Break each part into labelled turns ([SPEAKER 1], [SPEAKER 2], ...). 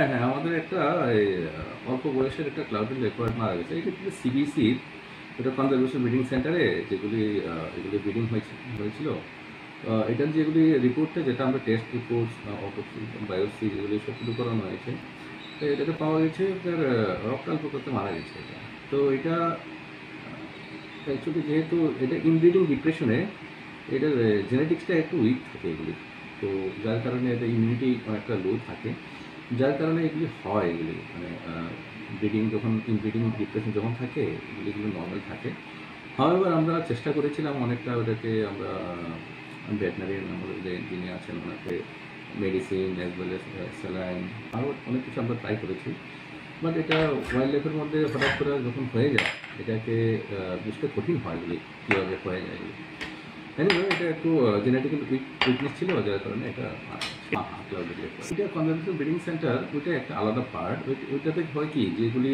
[SPEAKER 1] হ্যাঁ, হ্যাঁ, আমাদের একটা এই অল্প বয়সের একটা ক্লাউডেড লেপার্ড মারা গেছে। এটা কিন্তু সিবিসির এটা কনজারভেশন ব্রিডিং সেন্টারে যেগুলি এগুলি ব্রিডিং হয়েছিল। এটার যেগুলি রিপোর্টটা যেটা আমরা টেস্ট রিপোর্ট, অটোপসি, বায়োপসি এগুলি সবগুলো করানো হয়েছে। তো এটাতে পাওয়া গেছে আপনার রক্তাল্প করতে মারা গেছে এটা। তো এটা অ্যাকচুয়ালি যেহেতু এটা ইনব্রিডিং ডিপ্রেশনে এটার জেনেটিক্সটা একটু উইক থাকে এগুলি। তো যার কারণে এটা ইমিউনিটি অনেকটা লো থাকে। যার কারণে এগুলি হয় এগুলি মানে ব্রিডিং যখন ইনব্রিডিং ডিপ্রেশন যখন থাকে এগুলো নর্মাল থাকে। হাওয়েভার আমরা চেষ্টা করেছিলাম অনেকটা ওটাকে আমরা ভেটেনারিয়ান আমাদের যিনি আছেন ওনাকে medicine as well as saline আরও অনেক কিছু আমরা ট্রাই করেছি। বাট এটা ওয়াইল্ড লাইফের মধ্যে হঠাৎ করে যখন হয়ে যায় এটাকে বুঝতে কঠিন হয় এগুলি কীভাবে হয়ে যায় এগুলি। এনিওয়ে এটা একটু জেনেটিক্যাল উইকনেস ছিল যার কারণে এটা এটা কনজারভেশন ব্রিডিং সেন্টার ওইটা একটা আলাদা পার্ট। ওইটাতে হয় কি যেগুলি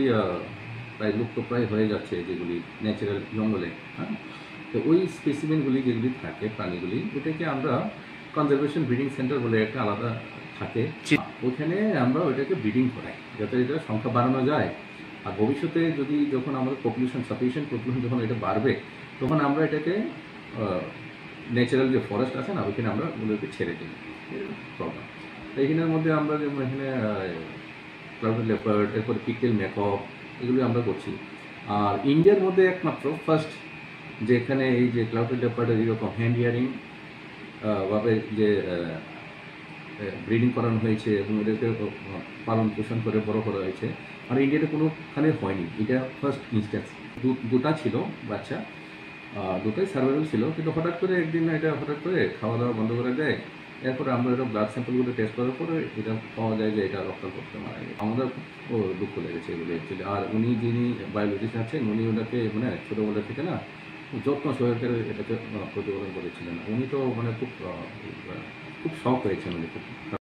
[SPEAKER 1] প্রায় লুপ্তপ্রায় হয়ে যাচ্ছে যেগুলি ন্যাচারাল জঙ্গলে, হ্যাঁ, তো ওই স্পেসিমেনগুলি যেগুলি থাকে প্রাণীগুলি ওইটাকে আমরা কনজারভেশন ব্রিডিং সেন্টার বলে একটা আলাদা থাকে। ওইখানে আমরা ওইটাকে ব্রিডিং করাই যাতে এটা সংখ্যা বাড়ানো যায়। আর ভবিষ্যতে যদি যখন আমাদের সাফিসিয়েন্ট পপুলেশন যখন এটা বাড়বে তখন আমরা এটাকে ন্যাচারাল যে ফরেস্ট আছে না ওইখানে আমরা ওদেরকে ছেড়ে দিই। প্রবলেম এইখানের মধ্যে আমরা যেমন এখানে ক্লাউডেড লেপার্ড, এরপর পিকেল ম্যাকক এগুলো আমরা করছি। আর ইন্ডিয়ার মধ্যে একমাত্র ফার্স্ট যেখানে এই যে ক্লাউডেড লেপার্ডের এরকম হ্যান্ড হিয়ারিং ভাবে যে ব্রিডিং করানো হয়েছে এবং এদেরকে পালন পোষণ করে বড় করা হয়েছে। আর ইন্ডিয়াতে কোনোখানে হয়নি, এটা ফার্স্ট ইনস্ট্যান্স। দুটা ছিল বাচ্চা, দুটোই সার্ভাইভাল ছিল, কিন্তু হঠাৎ করে একদিন এটা হঠাৎ করে খাওয়া দাওয়া বন্ধ করে দেয়। এরপরে আমরা এটা ব্লাড স্যাম্পলগুলো টেস্ট করার পরে এটা পাওয়া যায় যে এটা রক্তাল্পতে মারা গেছে। আমাদের খুব দুঃখ লেগেছে এগুলো অ্যাকচুয়ালি। আর উনি যিনি বায়োলজিস্ট আছেন উনি ওনাকে মানে ছোটোবেলা থেকে না যত্ন সহকারে এটাকে প্রতিপালন করেছিলেন। উনি তো মানে খুব শখ হয়েছেন উনি খুব